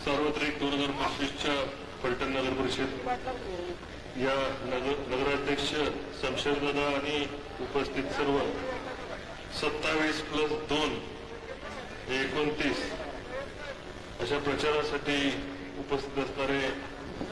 सार्वत्रिक 2025च्या फलटण नगर परिषद या नगराध्यक्ष शमशेरदादा आणि उपस्थित सर्व 27+2 29 अशा प्रचारासाठी उपस्थित असणारे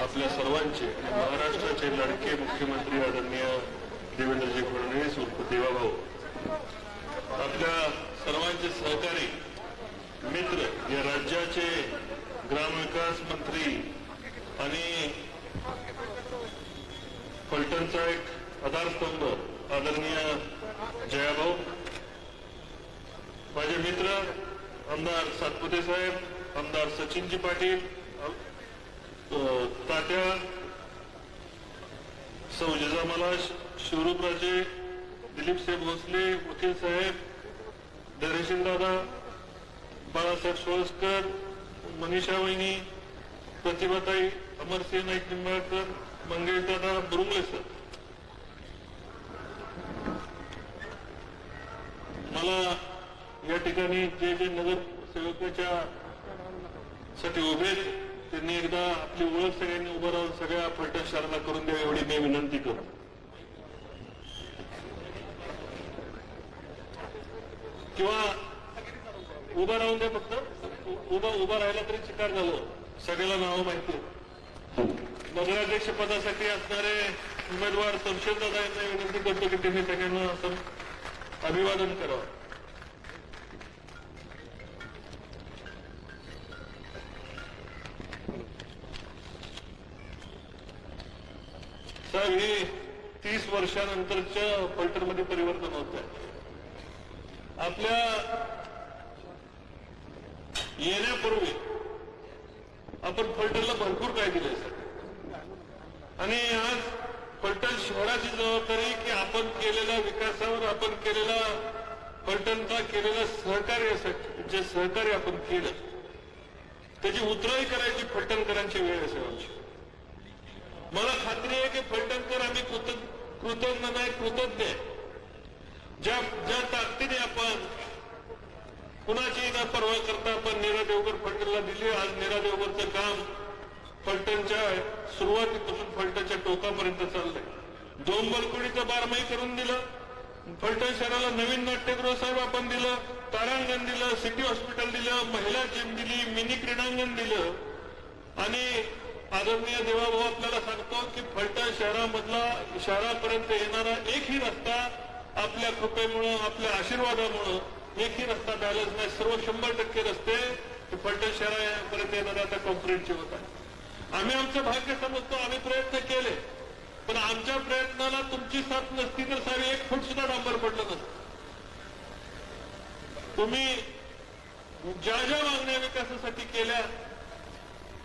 आपल्या सर्वांचे महाराष्ट्राचे लाडके मुख्यमंत्री आदरणीय देवेंद्रजी फडणवीस उर्फ देवाभाऊ, आपल्या सर्वांचे सहकारी मित्र, या राज्याचे ग्रामविकास मंत्री आणि फलटणचा एक आधारस्तंभ आदरणीय जयाभाऊ, माझे मित्र आमदार सातपुते साहेब, आमदार सचिनजी पाटील, तात्या सौ जिजामाला, शिवरूपराजे, दिलीप साहेब भोसले, वकील साहेब, धैर्यशील दादा, बाळासाहेब सोळसकर, मनीषा वहिनी, प्रतिभाताई, अमरसिंह नाईक निंबाळकर, मंगेश दादा, बुरुंगले सर, मला या ठिकाणी जे जे नगरसेवकाच्या साठी उभे त्यांनी एकदा आपली ओळख सगळ्यांनी उभं राहून सगळ्या फलटण शहराला करून द्यावी एवढी मी विनंती करतो. किंवा उभं राहून द्या, फक्त उभा राहिला तरी चिकार झालं, सगळ्याला नावं माहिती. नगराध्यक्ष पदासाठी असणारे उमेदवार शमशेरदादा यांना विनंती करतो की त्यांनी सगळ्यांना अभिवादन करावं. साहेब, हे 30 वर्षानंतरच्या फलटणमध्ये परिवर्तन होत आहे. आपल्या येण्यापूर्वी आपण फलटणला भरपूर काय दिलंय सर, आणि आज फलटण शहराची जबाबदारी की आपण केलेल्या विकासावर, आपण केलेला फलटणचा केलेला सहकार्यासाठी जे सहकार्य आपण केलं त्याची उतराई करायची फलटणकरांची वेळ असेल आमची. मला खात्री आहे की फलटणकर आम्ही कृतज्ञ नाही, कृतज्ञ आहे. ज्या ताकदीने आपण कुणाची न पर्वा करता आपण नीरा देवकर फलटणला दिली. आज नीरा देवकरचं काम फलटणच्या सुरुवातीपासून फलटणच्या टोकापर्यंत चाललंय. डोंबलकुडीचं बारमाही करून दिलं, फलटण शहराला नवीन नाट्यगृह साहेब आपण दिलं, तारांगण दिलं, सिटी हॉस्पिटल दिलं, महिला जिम दिली, मिनी क्रीडांगण दिलं. आणि आदरणीय देवाभाऊ आपल्याला सांगतो की फलटण शहरापर्यंत येणारा एकही रस्ता आपल्या कृपेमुळं, आपल्या आशीर्वादामुळं एकही रस्ता बॅलन्स नाही. सर्व 100% रस्ते फलटण शहरापर्यंत येणारे आता कॉन्क्रीटचे होत आहे. आम्ही आमचं भाग्य समजतो, आम्ही प्रयत्न केले, पण आमच्या प्रयत्नाला तुमची साथ नसती तर साहेब 1 फूट सुद्धा डांबर पडलं नसतं. तुम्ही ज्या ज्या मागण्या विकासासाठी केल्या,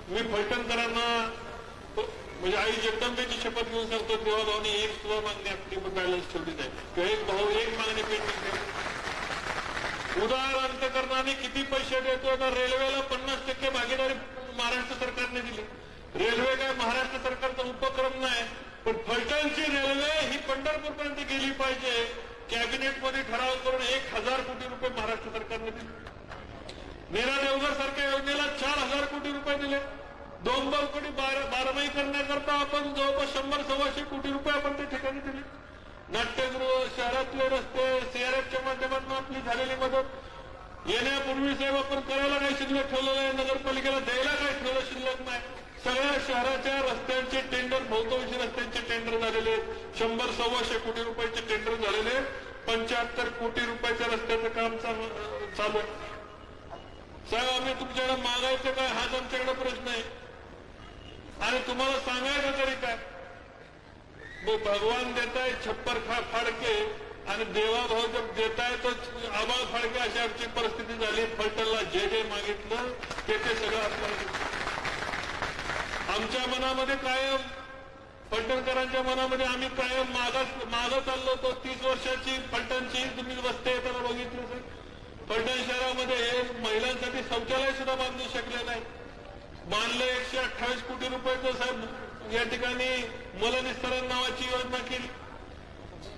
मी फलटणकरांना म्हणजे आई जगदंबेची शपथ घेऊन सांगतो, देवाभाऊनी एक सुद्धा मागणी आपली बॅलन्स ठेवली नाही किंवा एक भाऊ एक मागणी पेंडिंग ठेवली. उदार अंतकरणाने किती पैसे देतो तर रेल्वेला 50% भागीदारी महाराष्ट्र सरकारने दिली. रेल्वे काय महाराष्ट्र सरकारचा उपक्रम नाही, पण फलटणची रेल्वे ही पंढरपूरपर्यंत गेली पाहिजे. कॅबिनेटमध्ये ठराव करून 1000 कोटी रुपये महाराष्ट्र सरकारने दिले. नीरा देवकर सारख्या योजनेला 4000 कोटी रुपये दिले. डोंबलकुडी बारमाही करण्याकरता आपण जवळपास 100-125 कोटी रुपये आपण त्या ठिकाणी दिले. नाट्यगृह, शहरातले रस्ते, सीआरएफच्या माध्यमातून आपली झालेली मदत. येण्यापूर्वी साहेब आपण करायला काही शिल्लक ठेवलेलं आहे, नगरपालिकेला द्यायला काही ठेवलं शिल्लक नाही. सगळ्या शहराच्या रस्त्यांचे टेंडर, बहुतांशी रस्त्यांचे टेंडर झालेले, 100-125 कोटी रुपयाचे टेंडर झालेले, 75 कोटी रुपयाच्या रस्त्याचं काम चालू आहे. साहेब, आम्ही तुमच्याकडे मागायचं काय हाच आमच्याकडे प्रश्न आहे. आणि तुम्हाला सांगायचं तरी काय, भगवान देताय छप्पर फाडके आणि देवाभाऊ जब देताय तो आबाळ फाडके, अशी आमची परिस्थिती झाली. फलटणला जे जे मागितलं ते सगळं आपल्याला. आमच्या मनामध्ये कायम, फलटणकरांच्या मनामध्ये आम्ही कायम मागं चाललो होतो. 30 वर्षाची फलटणची तुम्ही रस्ते येताना बघितले सर, फलटण शहरामध्ये महिलांसाठी शौचालय सुद्धा बांधू शकले नाही. बांधलं 128 कोटी रुपयाचं साहेब या ठिकाणी मलनिस्तारण नावाची योजना केली.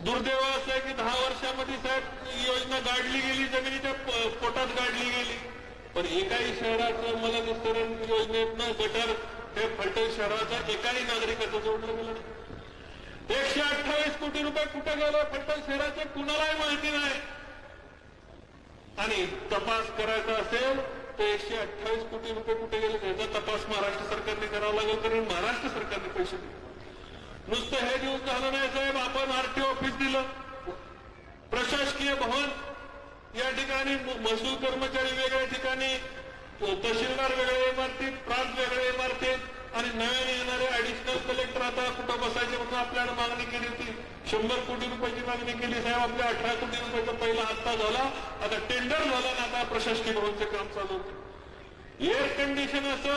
दुर्दैव असं आहे की 10 वर्षामध्ये साहेब ही योजना गाडली गेली, जमिनीच्या पोटात गाडली गेली. पण एकाही शहराचं मलनिस्सरण योजनेतनं गटर हे फलटण शहराचा एकाही नागरिकाचं जोडलं गेलं नाही. 128 कोटी रुपये कुठे गेले फलटण शहराचे कुणालाही माहिती नाही. आणि तपास करायचा असेल तर 128 कोटी रुपये कुठे गेले त्याचा तपास महाराष्ट्र सरकारने करावा लागेल, कारण महाराष्ट्र सरकारने पैसे दिले. नुसतं हे दिवस झालं नाही साहेब, आपण आरटीओ ऑफिस दिलं, प्रशासकीय भवन या ठिकाणी महसूल कर्मचारी वेगळ्या ठिकाणी, तहसीलदार वेगळ्या इमारतीत, प्रांत वेगळ्या इमारतीत, आणि नव्याने येणारे ऍडिशनल कलेक्टर आता कुठं बसायचे म्हणून आपल्याला मागणी केली होती. 100 कोटी रुपयाची मागणी केली साहेब, आपल्या 18 कोटी रुपयाचा पहिला हप्ता झाला, आता टेंडर झाला ना, आता प्रशासकीय भवनचं काम चालू होतं. एअर कंडिशन असं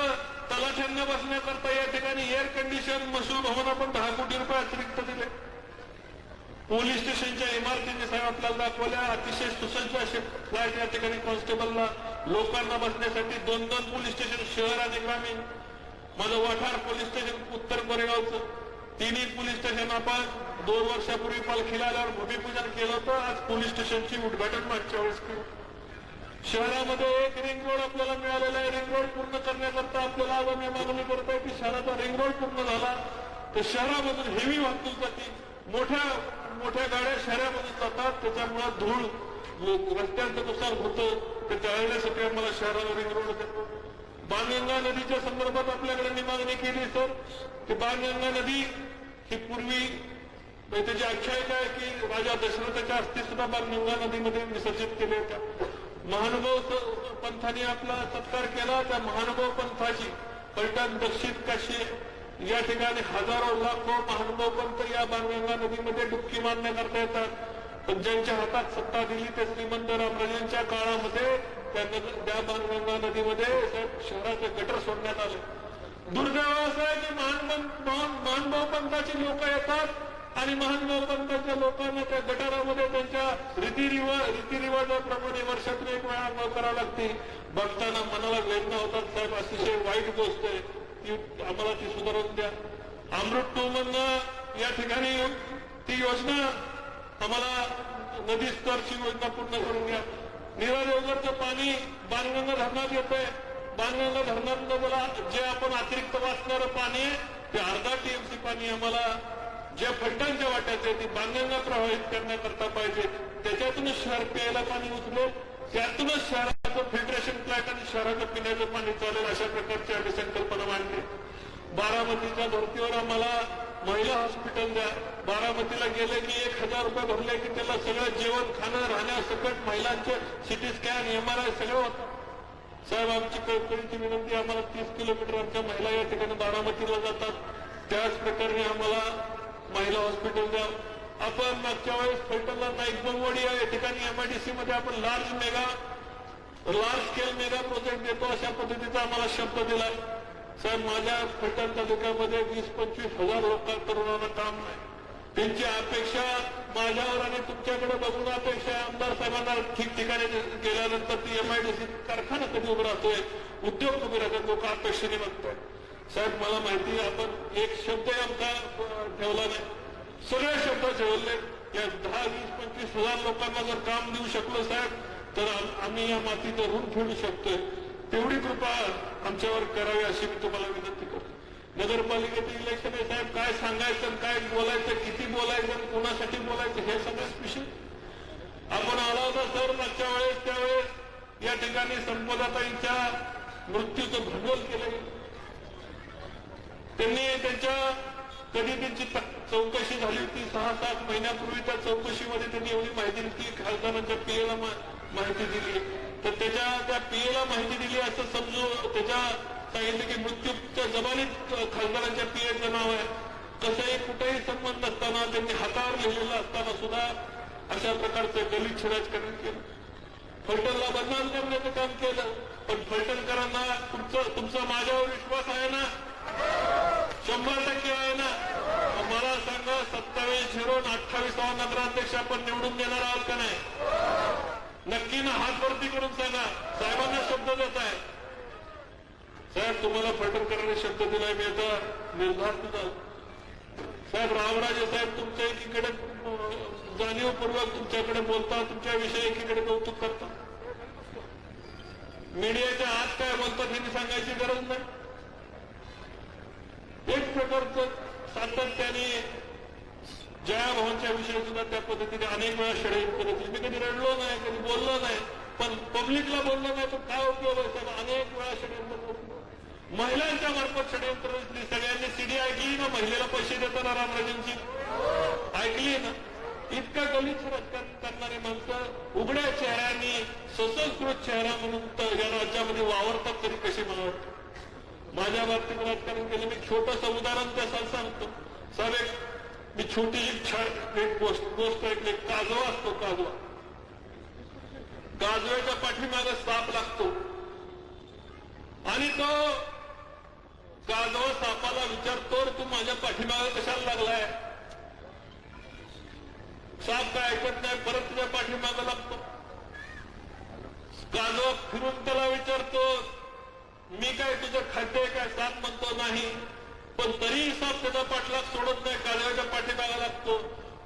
तलाठ्यांना बसण्याकरता या ठिकाणी एअर कंडिशन महसूल भवन आपण 10 कोटी रुपये अतिरिक्त दिले. पोलीस स्टेशनच्या इमारतीने साहेब आपल्याला दाखवल्या, अतिशय सुसज्ज असे फ्लॅट या ठिकाणी कॉन्स्टेबलला लोकांना बसण्यासाठी 2-2 पोलीस स्टेशन, शहर आणि ग्रामीण. माझं वाठार पोलीस स्टेशन उत्तर कोरेगावचं, तिन्ही पोलीस स्टेशन आपण 2 वर्षापूर्वी पालखीला आल्यावर भूमिपूजन केलं होतं. आज पोलीस स्टेशनची उद्घाटन मागच्या वेळेस केलं. शहरामध्ये एक रिंग रोड आपल्याला मिळालेला आहे. रिंग रोड पूर्ण करण्याकरता आपल्याला आज आम्ही मागणी करत आहे की शहराचा रिंग रोड पूर्ण झाला तर शहरामधून हेवी वाहतूक जाते, मोठ्या गाड्या शहरामधून जातात, त्याच्यामुळे धूळ रस्त्यांचं नुकसान होतं. ते टाळण्यासाठी आम्हाला शहराला रिंग रोड देतो. बाणगंगा नदीच्या संदर्भात आपल्याकडे मी मागणी केली सर, की बाणगंगा नदी ही पूर्वी त्याची आख्यायिका आहे की राजा दशरथाच्या अस्थी सुद्धा बाणगंगा नदीमध्ये विसर्जित केले होत्या. महानुभाव पंथाने आपला सत्कार केला. त्या महानुभाव पंथाची फलटण, दक्षिण काशी या ठिकाणी हजारो लाखो महानुभाव पंथ या बाणगंगा नदीमध्ये डुबकी मारण्याकरता येतात. पण ज्यांच्या हातात सत्ता दिली ते श्रीमंत रामराजांच्या काळामध्ये त्या बाणगंगा नदीमध्ये शहराचे गटर सोडण्यात आले. दुर्दैव असं आहे की महानुभाव पंथाची लोक येतात आणि महानुभाव पंथाच्या लोकांना त्या गटारामध्ये त्यांच्या रीतिरिवाजाप्रमाणे वर्षातून एक वेळा आंघोळ करावी लागते. बघताना मनाला वेदना होतात साहेब, अतिशय वाईट गोष्ट आहे ती, आम्हाला ती सुधारून द्या. अमृत 2 मधनं या ठिकाणी ती योजना आम्हाला नदी स्तरची योजना पूर्ण करून द्या. नीरा देवगडचं पाणी बाणगंगा धरणात येतंय. बाणगंगा धरणात जे आपण अतिरिक्त वाचणारं पाणी आहे ते 1/2 TMC पाणी आम्हाला जे फलटणच्या वाट्याचं आहे ती बाणगंगा प्रवाहित करण्याकरता पाहिजे. त्याच्यातूनच शहर प्यायला पाणी उचलेल, त्यातूनच शहराचं फिल्ट्रेशन प्लॅन्ट आणि शहराचं पिण्याचं पाणी चालेल. अशा प्रकारची आम्ही संकल्पना मांडली. बारामतीच्या धर्तीवर आम्हाला महिला हॉस्पिटल द्या. बारामतीला गेले की 1000 रुपये भरले की त्याला सगळं जेवण, खाणं, राहण्यासकट महिलांचे CT स्कॅन, MRI सगळं होतं. साहेब आमची कळकळीची विनंती, आम्हाला 30 किलोमीटर आमच्या महिला या ठिकाणी बारामतीला जातात. त्याच प्रकारे आम्हाला महिला हॉस्पिटल द्या. आपण मागच्या वेळेस फलटणला नाईक बनवडी या ठिकाणी MIDC मध्ये आपण लार्ज स्केल मेगा प्रोजेक्ट देतो अशा पद्धतीचा आम्हाला शब्द दिला. साहेब माझ्या फलटण तालुक्यामध्ये 20-25 हजार तरुणांना काम नाही. त्यांची अपेक्षा माझ्यावर आणि तुमच्याकडे बघून अपेक्षा आमदार साहेबांना ठिकठिकाणी गेल्यानंतर ती MIDC कारखाना कधी उभं राहतोय, उद्योग उभे राहतात, लोक अपेक्षेने बघतात. साहेब मला माहिती आपण एक शब्द आमचा ठेवला नाही, सगळे शब्द ठेवले. या 10-20-25 हजार लोकांना जर काम देऊ शकलो साहेब तर आम्ही या मातीचं ऋण फेडू शकतोय. तेवढी कृपा आमच्यावर करावी अशी मी तुम्हाला विनंती करतो. नगरपालिकेचं इलेक्शन आहे साहेब, काय सांगायचं, काय बोलायचं, किती बोलायचं, कोणासाठी बोलायचं हे सगळं स्पेशल. आपण आला होता सर मागच्या वेळेस, त्यावेळेस या ठिकाणी संपदाताईंच्या मृत्यूचं भांडवल केलं गेलं. त्यांनी कधी त्यांची चौकशी झाली होती 6-7 महिन्यापूर्वी. त्या चौकशीमध्ये त्यांनी एवढी माहिती दिली की खासदारांच्या PA ला माहिती दिली, तर त्या PA ला माहिती दिली असं समजू, त्याच्या सांगितलं की मृत्यूच्या जबानीत खासदारांच्या PA चं नाव आहे. कसंही कुठेही संबंध नसताना, त्यांनी हातावर लिहिलेलं असताना सुद्धा अशा प्रकारचं गलिच्छ राजकारण केलं. फलटणला बदनाम करण्याचं काम केलं. पण फलटणकरांना तुमचा माझ्यावर विश्वास आहे ना? 100% आहे ना? मला सांगा 27-0-28 नगराध्यक्ष आपण निवडून देणार आहोत का नाही? नक्की ना, हात वरती करून सांगा. साहेबांना शब्द देत आहे साहेब, तुम्हाला फलटणकरांनी शब्द दिलाय, मी आता निर्धार तुझा साहेब. रामराजे साहेब तुमच्या एकीकडे जाणीवपूर्वक तुमच्याकडे बोलता, तुमच्या विषयी एकीकडे कौतुक करता. मीडियाच्या आत काय बोलतात हे सांगायची गरज नाही. एक प्रकारचं सातत्याने जयाभावांच्या विषयी सुद्धा त्या पद्धतीने अनेक वेळा षडयंत्र केली. मी कधी रडलो नाही, कधी बोललो नाही, पण पब्लिकला बोललो नाही तर काय उपयोग आहे साहेब. अनेक वेळा षडयंत्र महिलांच्या मार्फत षडयंत्र रचली. सगळ्यांनी सीडी ऐकली ना, महिलेला पैसे देताना रामराजेंची ऐकली ना. इतका गलिच्छ राजकारण करणारी माणसं उघड्या चेहऱ्यांनी ससंस्कृत चेहरा म्हणून या राज्यामध्ये वावरतात तरी कशी मला वाटतं. माझ्या बाबतीत राजकारण केलं. मी छोटंसं उदाहरण त्यासाठी सांगतो साहेब. मी छोटीशी एक गोष्ट ऐकली. काजवा असतो, काजवा. काजव्याच्या पाठीमागे साप लागतो आणि तो काजवा सापाला विचारतो, तू माझ्या पाठीमागे कशाला लागलाय. साप काय ऐकत नाही, परत तुझ्या पाठीमागे लागतो. काजवा फिरून त्याला विचारतो, मी काय तुझं खाते काय. साप म्हणतो नाही, पण तरीही साप त्याचा पाठलाग सोडत नाही, काजव्याच्या पाठीमागा लागतो.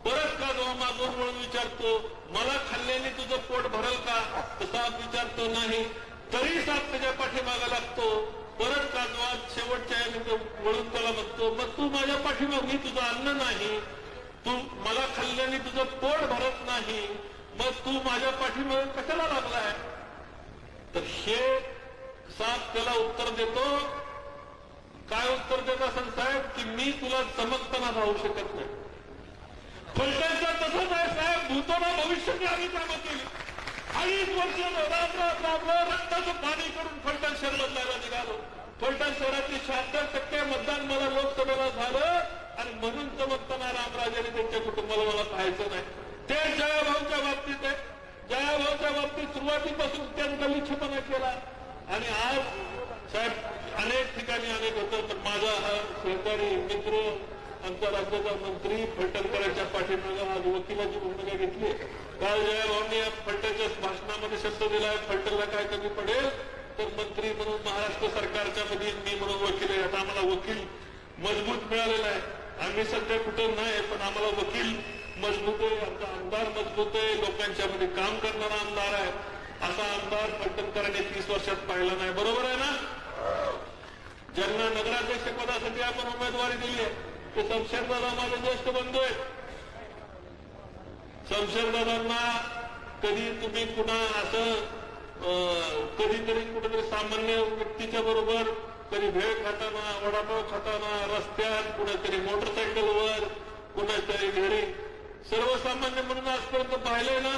परत काजवा मागून वळून विचारतो, मला खाल्ल्याने तुझं पोट भरल का. तर साप विचारतो नाही, तरी साप त्याच्या पाठीमागा लागतो. परत काजवा शेवटच्या वळून त्याला म्हणतो, मग तू माझ्या पाठीमाग, मी तुझं अन्न नाही, तू मला खाल्ल्याने तुझं पोट भरत नाही, मग तू माझ्या पाठीमागे कशाला लागलाय. तर हे साप त्याला उत्तर देतो. काय उत्तर देत असेल साहेब, की मी तुला चमकताना राहू शकत नाही. फलटणचं तसंच आहे साहेब. भूतोना भविष्याची आम्ही कामं केली. 2.5 वर्ष रक्ताचं पाणी करून फलटण शहर बदलायला निघालो. फलटण शहरातील 76% मतदान मला लोकसभेला झालं आणि म्हणून चमकताना रामराजेने त्यांच्या कुटुंबाला मला पाहायचं नाही. ते जयाभाऊच्या बाबतीत आहे. जयाभाऊच्या बाबतीत सुरुवातीपासून त्यांनी गलिच्छपणा केला आणि आज साहेब अनेक ठिकाणी अनेक होतं. तर माझा हा सहकारी मित्र, आमचा राज्याचा मंत्री फलटणकरांच्या पाठीमागे आज वकिलाची भूमिका घेतली. काल जयाभाऊंनी या फलटणच्या भाषणामध्ये शब्द दिलाय, फलटणला काय कमी पडेल तर मंत्री म्हणून महाराष्ट्र सरकारच्या मध्ये मी म्हणून वकील आहे. आता आम्हाला वकील मजबूत मिळालेला आहे. आम्ही सध्या कुठं नाही, पण आम्हाला वकील मजबूत आहे, आमचा आमदार मजबूत आहे, लोकांच्या मध्ये काम करणारा आमदार आहे. असा आमदार फलटणकरांनी 30 वर्षात पाहिला नाही. बरोबर आहे ना. ज्यांना नगराध्यक्ष पदासाठी आपण उमेदवारी दिली आहे ते शमशेरदादा माझे ज्येष्ठ बंधू आहेत. शमशेरदादांना कधी तुम्ही पुन्हा असं कधीतरी कुठेतरी सामान्य व्यक्तीच्या बरोबर कधी भेळ खाताना, वडापाव खाताना, रस्त्यात, कुठेतरी मोटरसायकलवर, कुणातरी घरी, सर्वसामान्य म्हणून आजपर्यंत पाहिलंय ना.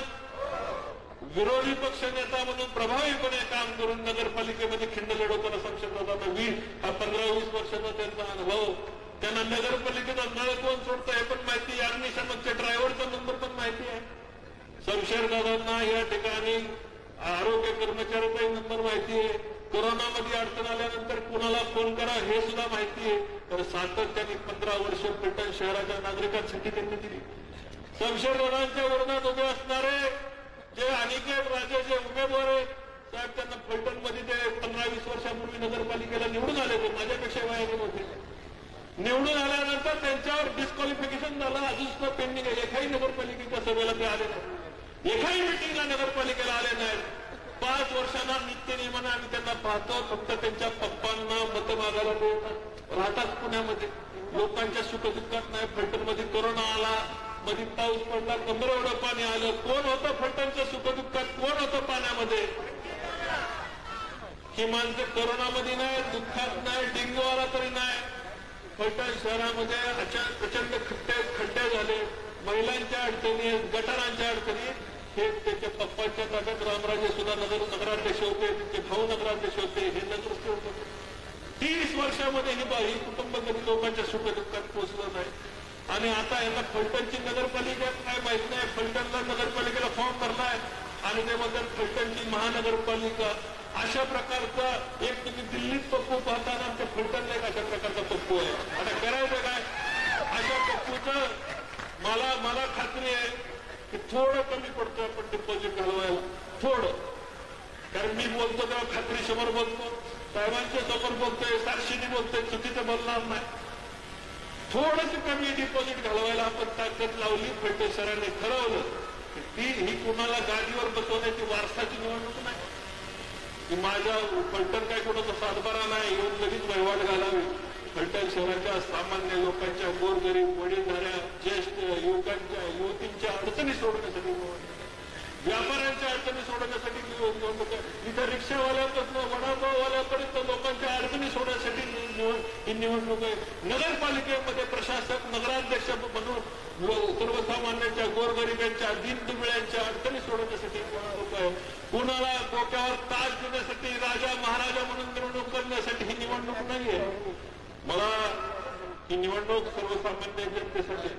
विरोधी पक्ष नेता म्हणून प्रभावीपणे काम करून नगरपालिकेमध्ये खिंड लढवताना शमशेरदादांना 15-20 वर्षाचा त्यांचा अनुभव. त्यांना नगरपालिकेचा नळ कोण सोडतं हे पण माहिती, अग्निशमनच्या ड्रायव्हरचा नंबर पण माहिती आहे. शमशेरदादांना या ठिकाणी आरोग्य कर्मचाऱ्याचाही नंबर माहिती आहे. कोरोनामध्ये अडचण आल्यानंतर कुणाला फोन करा हे सुद्धा माहिती आहे. तर सातत्याने 15 वर्ष फलटण शहराच्या नागरिकांसाठी त्यांनी दिली. शमशेरदादांच्या विरोधात उभे असणारे जे अनिकेत राजे जे उमेदवार आहेत साहेब, त्यांना फलटणमध्ये ते 15-20 वर्षापूर्वी नगरपालिकेला निवडून आले होते. माझ्यापेक्षा वयाने होते. निवडून आल्यानंतर त्यांच्यावर डिस्क्वालिफिकेशन झालं, अजून सुद्धा पेंडिंग आहे. एकाही नगरपालिकेच्या सभेला ते आले नाही, एकाही मिटिंगला नगरपालिकेला आले नाहीत. 5 वर्षांना नित्य नियमाने आम्ही त्यांना पाहतो. फक्त त्यांच्या पप्पांना मत मागायला ते राहतात पुण्यामध्ये, लोकांच्या सुखदुःखात नाही. फलटणमध्ये कोरोना आला, मध्ये पाऊस पडला, कमर एवढं पाणी आलं. कोण होतं फलटणच्या सुखदुःखात, कोण होतं पाण्यामध्ये. ही माणसं कोरोनामध्ये नाही, दुःखात नाही, डेंग्यू आला तरी नाही. फलटण शहरामध्ये प्रचंड खड्डे झाले, महिलांच्या अडचणी, गटारांच्या अडचणी. हे त्यांच्या पप्पांच्या ताब्यात रामराजे सुद्धा नगराध्यक्ष होते, त्यांचे भाऊ नगराध्यक्ष होते, हे नगरसेवक होते. 30 वर्षामध्ये ही कुटुंब कधी लोकांच्या सुखदुःखात पोहोचलं नाही. आणि आता यांना फलटणची नगरपालिका काय माहित नाही. फलटणला नगरपालिकेला फॉर्म भरलाय आणि ते म्हणतात फलटणची महानगरपालिका. अशा प्रकारचा एक तुम्ही दिल्लीत पप्पू पाहताना आमच्या फलटणला एक अशा प्रकारचा पप्पू आहे. आता करायचं काय. अशा पप्पूचं मला खात्री आहे की थोडं कमी पडतं आपण डिपॉझिट घालवायला, थोडं. कारण मी बोलतो तेव्हा खात्री समोर बोलतो, साहेबांच्या समोर बोलतोय, साक्षीने बोलतोय, चुकीचं बोलणार नाही. थोडंसं कमी डिपॉझिट घालवायला आपण ताकद लावली. फलटण शहराने ठरवलं की ही कुणाला गाडीवर बसवण्याची वारसाची निवडणूक नाही. की माझ्या फलटण काय कोणाचा सातबारा नाही येऊन लगेच वहिवाट घालावी. फलटण शहराच्या सामान्य लोकांच्या, गोरगरीब, वडीलधाऱ्या, ज्येष्ठ युवतींच्या अडचणी सोडवण्यासाठी, व्यापाऱ्यांच्या अडचणी सोडवण्यासाठी इथं रिक्षावाल्यापासून वडापाववाल्यापर्यंत लोकांच्या अडचणी सोडण्यासाठी ही निवडणूक आहे. नगरपालिकेमध्ये प्रशासक, नगराध्यक्ष म्हणून सर्वसामान्यांच्या, गोरगरिबांच्या, दीनदुबळ्यांच्या अडचणी सोडवण्यासाठी निवडणूक आहे. कुणाला डोक्यावर ताज देण्यासाठी, राजा महाराजा म्हणून निवडणूक करण्यासाठी ही निवडणूक नाहीये. मला ही निवडणूक सर्वसामान्य जनतेसाठी.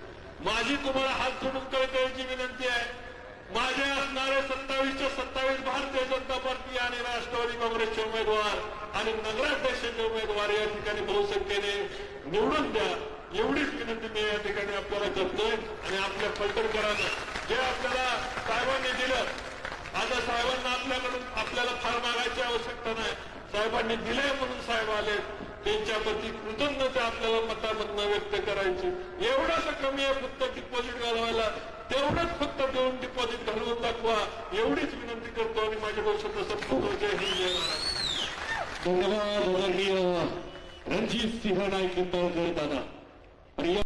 माझी तुम्हाला हात जोडून कळकळीची विनंती आहे. माझे असणारे 27च्या 27 भारतीय जनता पार्टी आणि राष्ट्रवादी काँग्रेसचे उमेदवार आणि नगराध्यक्षाचे उमेदवार या ठिकाणी बहुसंख्येने निवडून द्या, एवढीच विनंती मी या ठिकाणी आपल्याला करतोय. आणि आपल्या फलटणकरांना जे आपल्याला साहेबांनी दिलं, आता साहेबांना आपल्याला फार मागायची आवश्यकता नाही. साहेबांनी दिले म्हणून साहेब आले, त्यांच्याप्रती कृतज्ञता आपल्याला मतामधनं व्यक्त करायची. एवढंच कमी आहे फक्त डिपॉझिट घालवायला, तेवढंच फक्त देऊन डिपॉझिट घालवून दाखवा, एवढीच विनंती करतो. आणि माझ्या भविष्यात संपूर्ण जय हिंद, जय महाराज. धन्यवाद. रणजित सिंह नाईक निंबाळकर दादा.